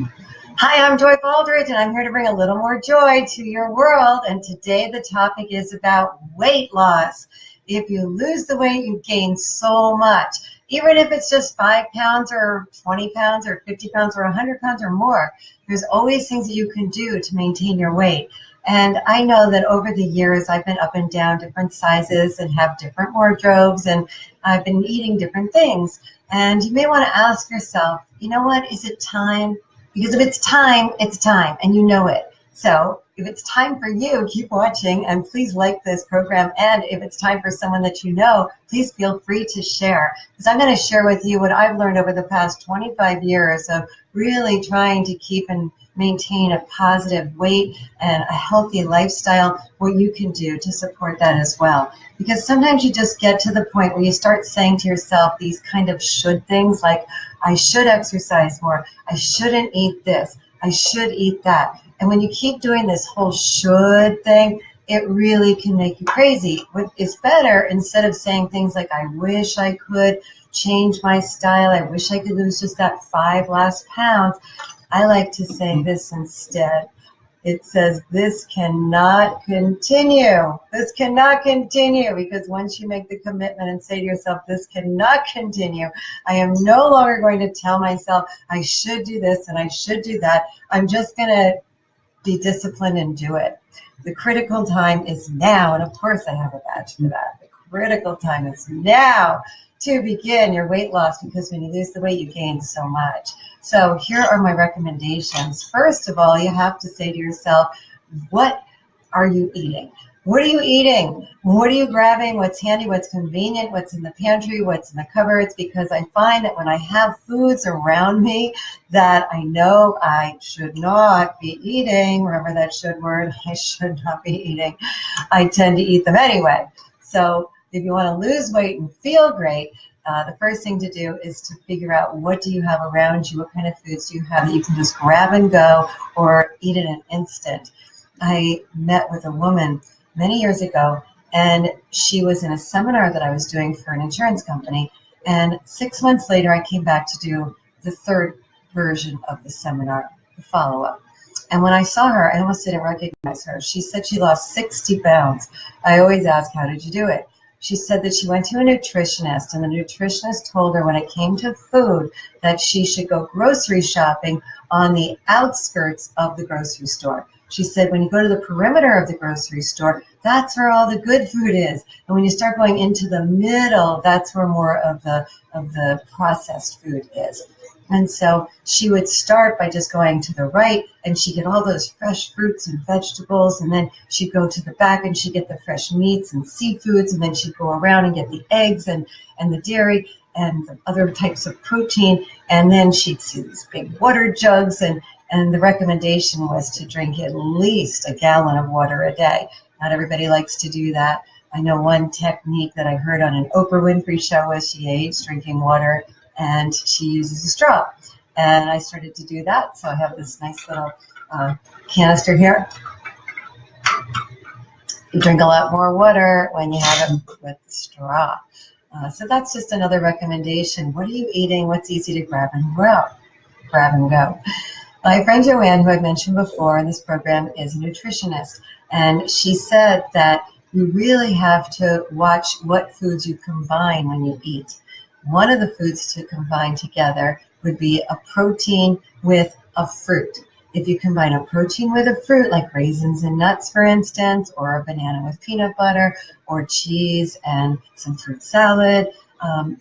Hi, I'm Joy Baldridge, and I'm here to bring a little more joy to your world. And today the topic is about weight loss. If you lose the weight, you gain so much. Even if it's just 5 pounds or 20 pounds or 50 pounds or 100 pounds or more, there's always things that you can do to maintain your weight. And I know that over the years, I've been up and down different sizes and have different wardrobes, and I've been eating different things. And you may want to ask yourself, you know what, is it time? Because if it's time, and you know it. So if it's time for you, keep watching, and please like this program. And if it's time for someone that you know, please feel free to share. Because I'm going to share with you what I've learned over the past 25 years of really trying to keep and maintain a positive weight and a healthy lifestyle, what you can do to support that as well. Because sometimes you just get to the point where you start saying to yourself these kind of should things like, I should exercise more, I shouldn't eat this, I should eat that. And when you keep doing this whole should thing, it really can make you crazy. What is better, instead of saying things like, I wish I could change my style, I wish I could lose just that 5 last pounds, I like to say this instead. It says, this cannot continue. This cannot continue, because once you make the commitment and say to yourself, this cannot continue, I am no longer going to tell myself I should do this and I should do that. I'm just going to be disciplined and do it. The critical time is now, and of course I have a badge for that. The critical time is now to begin your weight loss, because when you lose the weight, you gain so much. So here are my recommendations. First of all, you have to say to yourself, what are you eating? What are you eating? What are you grabbing? What's handy? What's convenient? What's in the pantry? What's in the cupboards? Because I find that when I have foods around me that I know I should not be eating, remember that should word, I should not be eating, I tend to eat them anyway. So if you want to lose weight and feel great, the first thing to do is to figure out, what do you have around you? What kind of foods do you have that you can just grab and go or eat in an instant? I met with a woman many years ago, and she was in a seminar that I was doing for an insurance company. And 6 months later, I came back to do the third version of the seminar, the follow-up. And when I saw her, I almost didn't recognize her. She said she lost 60 pounds. I always ask, how did you do it? She said that she went to a nutritionist, and the nutritionist told her when it came to food that she should go grocery shopping on the outskirts of the grocery store. She said when you go to the perimeter of the grocery store, that's where all the good food is. And when you start going into the middle, that's where more of the processed food is. And so she would start by just going to the right, and she'd get all those fresh fruits and vegetables, and then she'd go to the back and she'd get the fresh meats and seafoods, and then she'd go around and get the eggs and the dairy and the other types of protein, and then she'd see these big water jugs, and the recommendation was to drink at least a gallon of water a day. Not everybody likes to do that. I know one technique that I heard on an Oprah Winfrey show was she hates drinking water, and she uses a straw. And I started to do that. So I have this nice little canister here. You drink a lot more water when you have it with the straw. So that's just another recommendation. What are you eating? What's easy to grab and go? Grab and go. My friend Joanne, who I mentioned before in this program, is a nutritionist. And she said that you really have to watch what foods you combine when you eat. One of the foods to combine together would be a protein with a fruit. If you combine a protein with a fruit, like raisins and nuts, for instance, or a banana with peanut butter, or cheese and some fruit salad,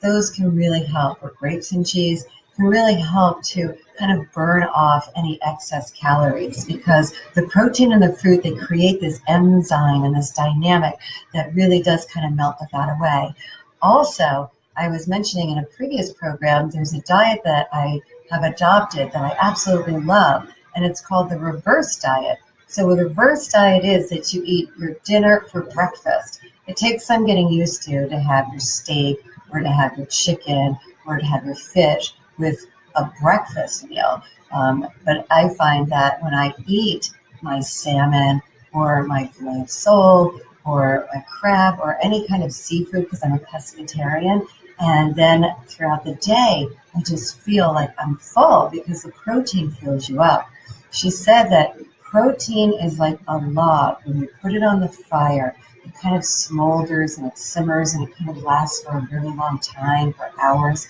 those can really help, or grapes and cheese, can really help to kind of burn off any excess calories, because the protein and the fruit, they create this enzyme and this dynamic that really does kind of melt the fat away. Also, I was mentioning in a previous program, there's a diet that I have adopted that I absolutely love, and it's called the reverse diet. So a reverse diet is that you eat your dinner for breakfast. It takes some getting used to have your steak, or to have your chicken, or to have your fish with a breakfast meal. But I find that when I eat my salmon, or my filet of sole, or a crab, or any kind of seafood, because I'm a pescatarian, And then throughout the day, I just feel like I'm full because the protein fills you up. She said that protein is like a log. When you put it on the fire, it kind of smolders and it simmers and it kind of lasts for a really long time, for hours.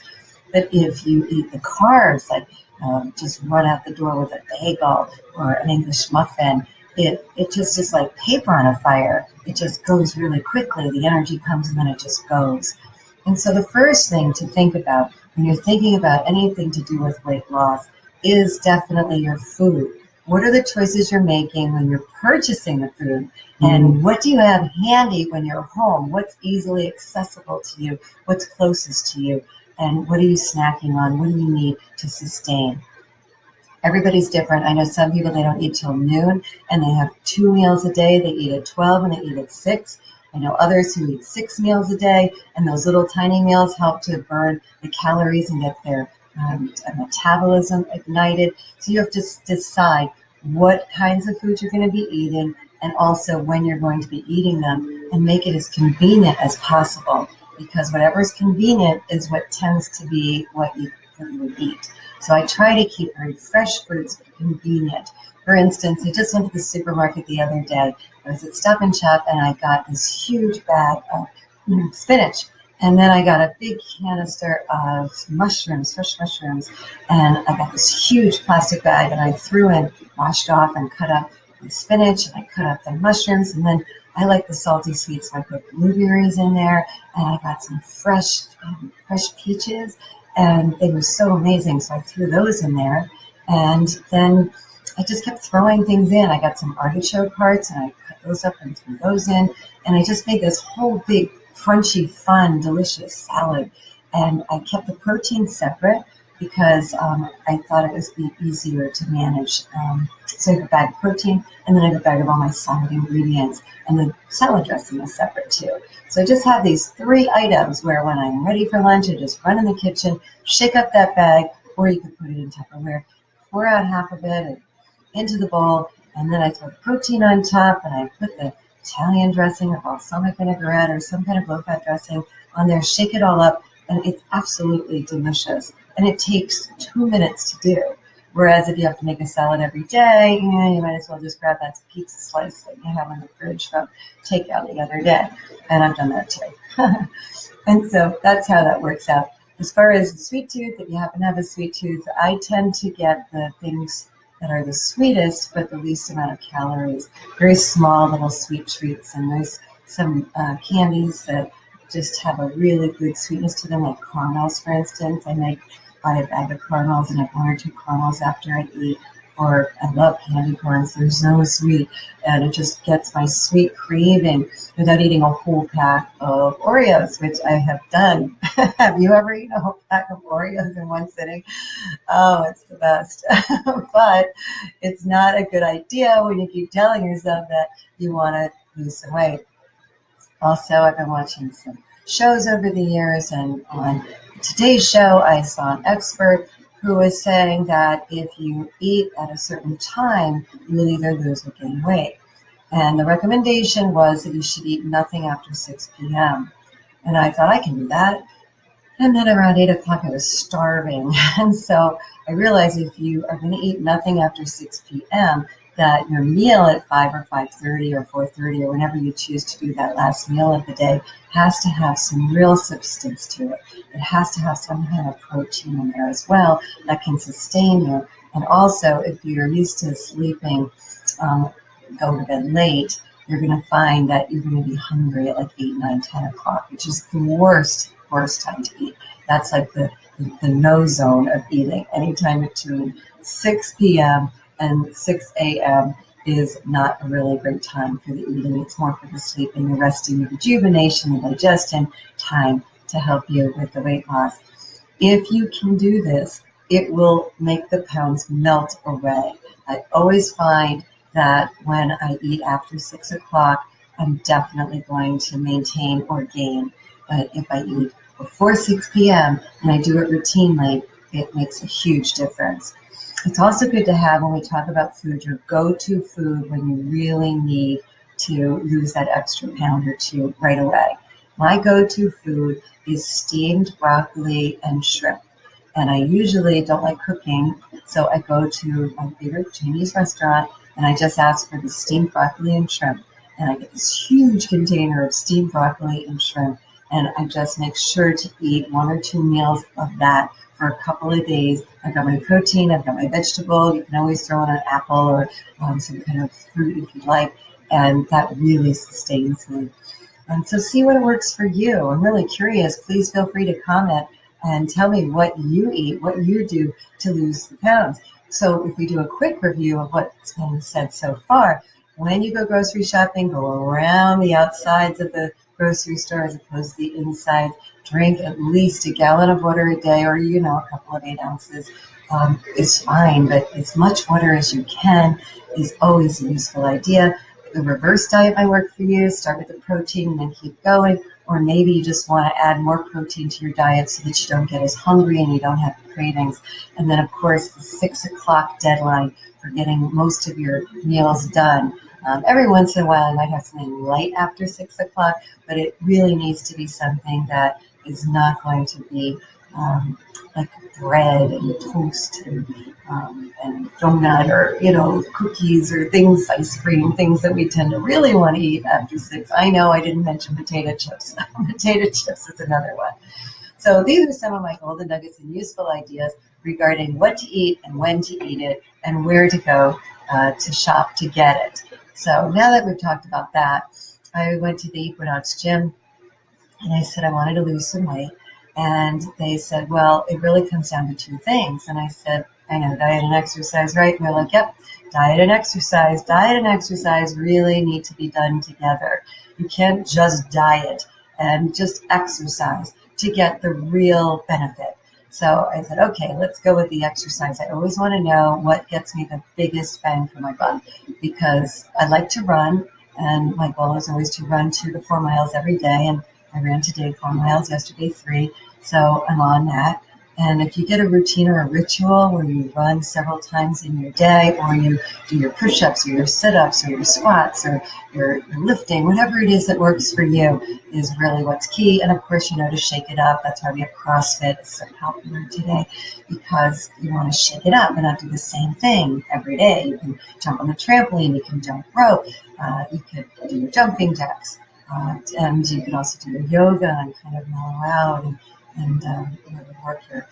But if you eat the carbs, like just run out the door with a bagel or an English muffin, it just is like paper on a fire. It just goes really quickly. The energy comes and then it just goes. And so the first thing to think about when you're thinking about anything to do with weight loss is definitely your food. What are the choices you're making when you're purchasing the food? And what do you have handy when you're home? What's easily accessible to you? What's closest to you? And what are you snacking on? What do you need to sustain? Everybody's different. I know some people, they don't eat till noon and they have 2 meals a day. They eat at 12 and they eat at 6. I know others who eat 6 meals a day, and those little tiny meals help to burn the calories and get their metabolism ignited. So you have to decide what kinds of food you're going to be eating and also when you're going to be eating them, and make it as convenient as possible, because whatever is convenient is what tends to be what you would eat. So I try to keep very fresh fruits convenient. For instance, I just went to the supermarket the other day. I was at Stop and Shop and I got this huge bag of spinach. And then I got a big canister of mushrooms, fresh mushrooms. And I got this huge plastic bag and I threw in, washed off and cut up the spinach. And I cut up the mushrooms. And then I like the salty sweets, so I put blueberries in there. And I got some fresh peaches. And they were so amazing. So I threw those in there. And then I just kept throwing things in. I got some artichoke hearts and I cut those up and threw those in. And I just made this whole big, crunchy, fun, delicious salad. And I kept the protein separate because I thought it was easier to manage. So I have a bag of protein and then I have a bag of all my salad ingredients. And the salad dressing is separate too. So I just have these 3 items where when I'm ready for lunch, I just run in the kitchen, shake up that bag, or you can put it in Tupperware, pour out half of it into the bowl, and then I throw the protein on top, and I put the Italian dressing or balsamic vinaigrette or some kind of low-fat dressing on there, shake it all up, and it's absolutely delicious. And it takes 2 minutes to do. Whereas if you have to make a salad every day, you might as well just grab that pizza slice that you have in the fridge from takeout the other day. And I've done that too. And so that's how that works out. As far as the sweet tooth, if you happen to have a sweet tooth, I tend to get the things that are the sweetest but the least amount of calories. Very small little sweet treats, and there's some candies that just have a really good sweetness to them, like caramels, for instance. I might buy a bag of caramels and have 1 or 2 caramels after I eat. Or I love candy corns. They're so sweet, and it just gets my sweet craving without eating a whole pack of Oreos, which I have done. Have you ever eaten a whole pack of Oreos in one sitting? Oh, it's the best. But it's not a good idea when you keep telling yourself that you want to lose some weight. Also, I've been watching some shows over the years, and on today's show, I saw an expert who was saying that if you eat at a certain time, you will either lose or gain weight. And the recommendation was that you should eat nothing after 6 p.m. And I thought, I can do that. And then around 8 o'clock, I was starving. And so I realized if you are going to eat nothing after 6 p.m., that your meal at 5 or 5:30 or 4:30 or whenever you choose to do that last meal of the day has to have some real substance to it. It has to have some kind of protein in there as well that can sustain you. And also, if you're used to sleeping, go to bed late, you're going to find that you're going to be hungry at like 8, 9, 10 o'clock, which is the worst time to eat. That's like the no zone of eating. Anytime between 6 p.m. and 6 a.m. is not a really great time for the eating. It's more for the sleeping, the resting, the rejuvenation, the digestion time to help you with the weight loss. If you can do this, it will make the pounds melt away. I always find that when I eat after 6 o'clock, I'm definitely going to maintain or gain. But if I eat before 6 p.m. and I do it routinely, it makes a huge difference. It's also good to have, when we talk about food, your go-to food when you really need to lose that extra pound or 2 right away. My go-to food is steamed broccoli and shrimp. And I usually don't like cooking, so I go to my favorite Chinese restaurant and I just ask for the steamed broccoli and shrimp. And I get this huge container of steamed broccoli and shrimp. And I just make sure to eat 1 or 2 meals of that for a couple of days. I've got my protein, I've got my vegetable. You can always throw in an apple or some kind of fruit if you like. And that really sustains me. And so see what works for you. I'm really curious. Please feel free to comment and tell me what you eat, what you do to lose the pounds. So if we do a quick review of what's been said so far, when you go grocery shopping, go around the outsides of the grocery store as opposed to the inside. Drink at least a gallon of water a day, or a couple of 8 ounces is fine, but as much water as you can is always a useful idea. The reverse diet might work for you. Start with the protein and then keep going. Or maybe you just want to add more protein to your diet so that you don't get as hungry and you don't have cravings. And then, of course, the 6 o'clock deadline for getting most of your meals done. Every once in a while, I might have something light after 6 o'clock, but it really needs to be something that is not going to be like bread and toast and donut or cookies or things, ice cream, things that we tend to really want to eat after 6. I know I didn't mention potato chips. Potato chips is another one. So these are some of my golden nuggets and useful ideas regarding what to eat and when to eat it and where to go to shop to get it. So now that we've talked about that, I went to the Equinox gym and I said I wanted to lose some weight. And they said, well, it really comes down to 2 things. And I said, I know, diet and exercise, right? And they're like, yep, diet and exercise really need to be done together. You can't just diet and just exercise to get the real benefit. So I said, okay, let's go with the exercise. I always want to know what gets me the biggest bang for my buck because I like to run, and my goal is always to run 2 to 4 miles every day. And I ran today 4 miles, yesterday 3, so I'm on that. And if you get a routine or a ritual where you run several times in your day, or you do your push-ups or your sit-ups or your squats or your lifting, whatever it is that works for you is really what's key. And of course, to shake it up. That's why we have CrossFit. It's so popular today because you want to shake it up and not do the same thing every day. You can jump on the trampoline, you can jump rope, you could do your jumping jacks. And you can also do your yoga and kind of mellow out and work your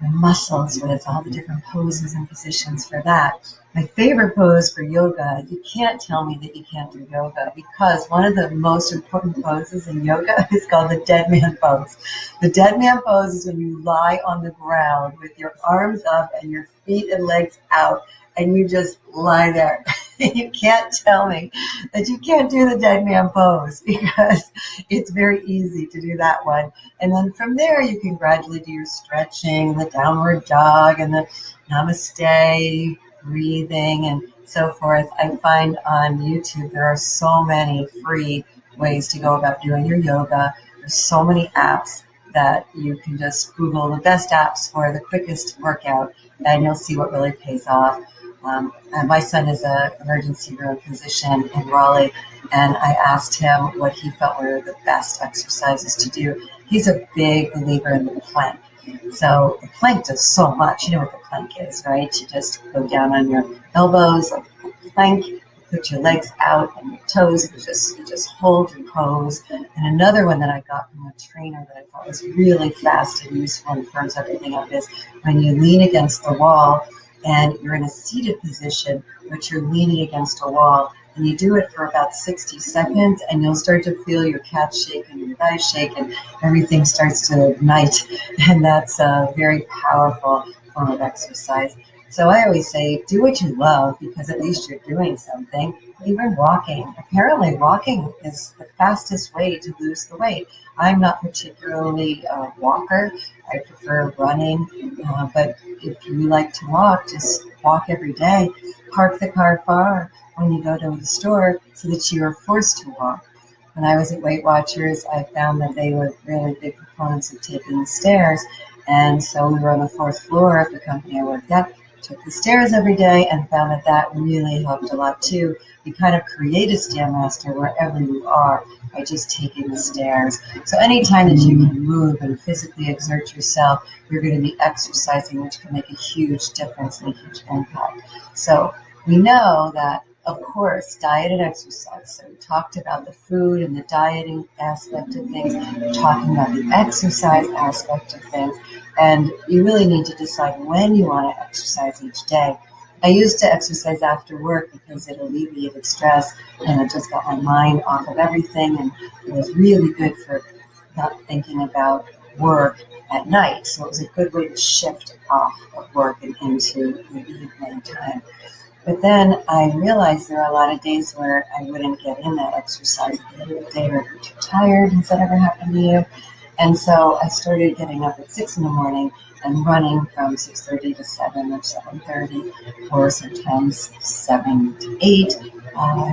muscles with all the different poses and positions for that. My favorite pose for yoga, you can't tell me that you can't do yoga because one of the most important poses in yoga is called the dead man pose. The dead man pose is when you lie on the ground with your arms up and your feet and legs out and you just lie there. You can't tell me that you can't do the dead man pose because it's very easy to do that one. And then from there, you can gradually do your stretching, the downward dog, and the namaste, breathing, and so forth. I find on YouTube there are so many free ways to go about doing your yoga. There's so many apps that you can just Google the best apps for the quickest workout, and you'll see what really pays off. My son is an emergency room physician in Raleigh, and I asked him what he felt were the best exercises to do. He's a big believer in the plank. So the plank does so much. You know what the plank is, right? You just go down on your elbows like a plank, put your legs out and your toes, you just hold your pose. And another one that I got from a trainer that I thought was really fast and useful and firms everything up is when you lean against the wall and you're in a seated position, but you're leaning against a wall. And you do it for about 60 seconds, and you'll start to feel your calves shake and your thighs shake, and everything starts to ignite. And that's a very powerful form of exercise. So I always say, do what you love, because at least you're doing something. Even walking. Apparently, walking is the fastest way to lose the weight. I'm not particularly a walker. I prefer running. But if you like to walk, just walk every day. Park the car far when you go to the store so that you are forced to walk. When I was at Weight Watchers, I found that they were really big proponents of taking the stairs. And so we were on the 4th floor of the company I worked at. took the stairs every day and found that that really helped a lot too. You kind of create a stairmaster wherever you are by just taking the stairs. So anytime that you can move and physically exert yourself, you're going to be exercising, which can make a huge difference and a huge impact. So we know that, of course, diet and exercise. So we talked about the food and the dieting aspect of things. We're talking about the exercise aspect of things. And you really need to decide when you want to exercise each day. I used to exercise after work because it alleviated stress and it just got my mind off of everything, and it was really good for not thinking about work at night. So it was a good way to shift off of work and into the evening time. But then I realized there are a lot of days where I wouldn't get in that exercise at the end of the day, or I'd be too tired. Has that ever happened to you? And so I started getting up at 6 in the morning and running from 6:30 to 7 or 7:30, or sometimes 7 to 8.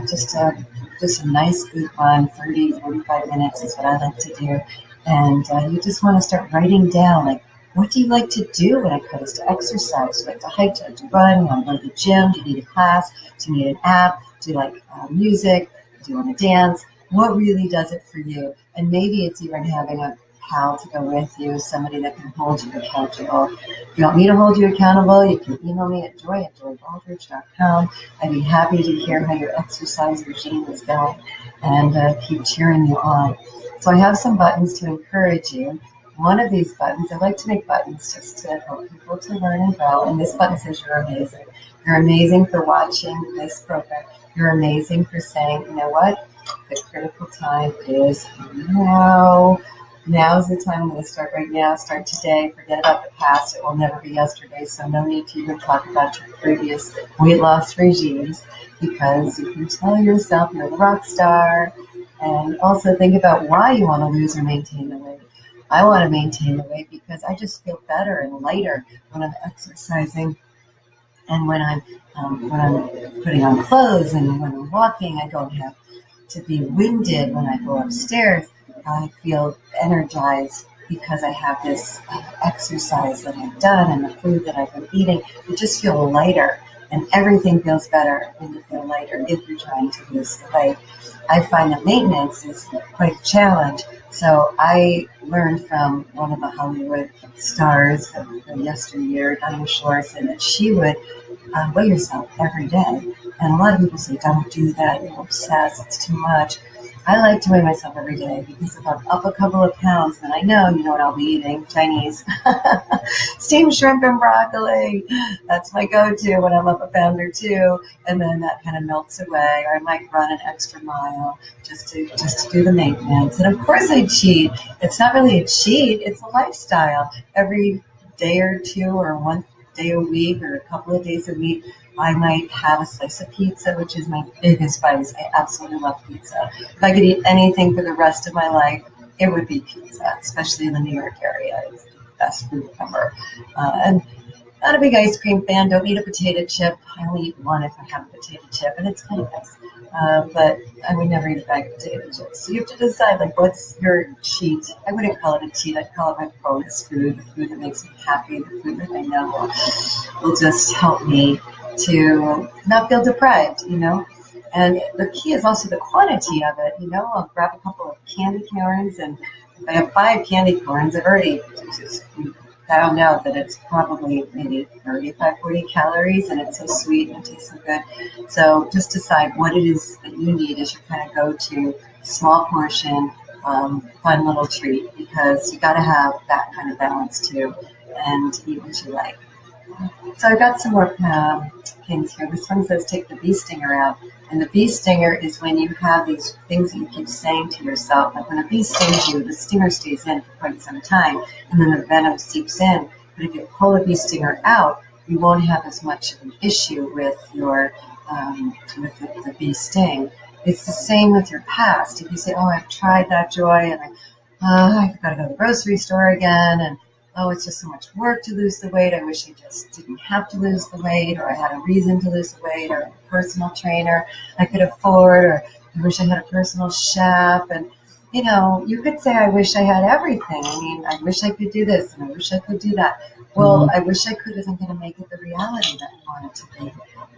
Just a nice good run, 30, 45 minutes is what I like to do. And you just want to start writing down, like, what do you like to do when it comes to exercise? Do you like to hike? Do you like to run? Do you want to go to the gym? Do you need a class? Do you need an app? Do you like music? Do you want to dance? What really does it for you? And maybe it's even having a pal to go with you, somebody that can hold you accountable. If you want me to hold you accountable, you can email me at joy@joybaldridge.com. I'd be happy to hear how your exercise regime is going and keep cheering you on. So I have some buttons to encourage you. One of these buttons, I like to make buttons just to help people to learn and grow. And this button says you're amazing. You're amazing for watching this program. You're amazing for saying, you know what? The critical time is now. Now's the time. I'm going to start right now. Start today. Forget about the past. It will never be yesterday. So no need to even talk about your previous weight loss regimes, because you can tell yourself you're the rock star. And also think about why you want to lose or maintain the weight. I want to maintain the weight because I just feel better and lighter when I'm exercising, and when I'm putting on clothes, and when I'm walking. I don't have to be winded when I go upstairs. I feel energized because I have this exercise that I've done and the food that I've been eating. You just feel lighter, and everything feels better when you feel lighter if you're trying to lose the weight. I find that maintenance is quite a challenge. So I learned from one of the Hollywood stars of yesteryear, Dinah Shore, said that she would weigh herself every day. And a lot of people say, don't do that, you're obsessed, it's too much. I like to weigh myself every day because if I'm up a couple of pounds, then I know, you know what I'll be eating, Chinese. Steamed shrimp and broccoli. That's my go-to when I'm up a pound or two, and then that kind of melts away. Or I might run an extra mile just to do the maintenance. And of course I cheat. It's not really a cheat, it's a lifestyle. Every day or two, or one day a week, or a couple of days a week, I might have a slice of pizza, which is my biggest vice. I absolutely love pizza. If I could eat anything for the rest of my life, it would be pizza, especially in the New York area. It's the best food ever. And not a big ice cream fan. Don't eat a potato chip. I only eat one if I have a potato chip, and it's kind of nice. But I would never eat a bag of potato chips. So you have to decide, like, what's your cheat? I wouldn't call it a cheat. I'd call it my bonus food, the food that makes me happy, the food that I know will just help me to not feel deprived, you know. And the key is also the quantity of it, you know. I'll grab a couple of candy corns, and if I have 5 candy corns, I've already just found out that it's probably maybe 35, 40 calories, and it's so sweet and it tastes so good. So just decide what it is that you need as your kind of go-to small portion, fun little treat, because you got to have that kind of balance too, and eat what you like. So I've got some more things here. This one says take the bee stinger out. And the bee stinger is when you have these things that you keep saying to yourself. Like when a bee stings you, the stinger stays in for quite some time, and then the venom seeps in. But if you pull the bee stinger out, you won't have as much of an issue with your with the bee sting. It's the same with your past. If you say, oh, I've tried that, Joy, and I've got to go to the grocery store again, and oh, it's just so much work to lose the weight. I wish I just didn't have to lose the weight, or I had a reason to lose the weight, or a personal trainer I could afford, or I wish I had a personal chef. And You could say, I wish I had everything. I mean, I wish I could do this and I wish I could do that. Well, I wish I could isn't going to make it the reality that you want it to be.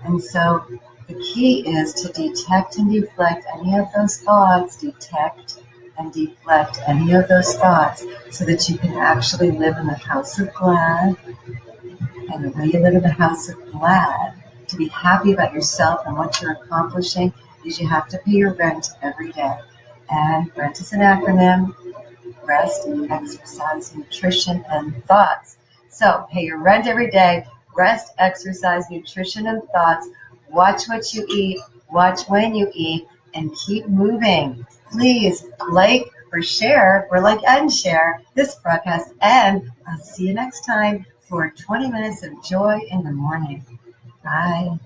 And so the key is to detect and deflect any of those thoughts, detect and deflect any of those thoughts so that you can actually live in the house of glad. And the way you live in the house of glad, to be happy about yourself and what you're accomplishing, is you have to pay your rent every day. And rent is an acronym: rest, exercise, nutrition, and thoughts. So pay your rent every day, rest, exercise, nutrition, and thoughts. Watch what you eat, watch when you eat, and keep moving. Please like or share, or like and share this broadcast. And I'll see you next time for 20 minutes of joy in the morning. Bye.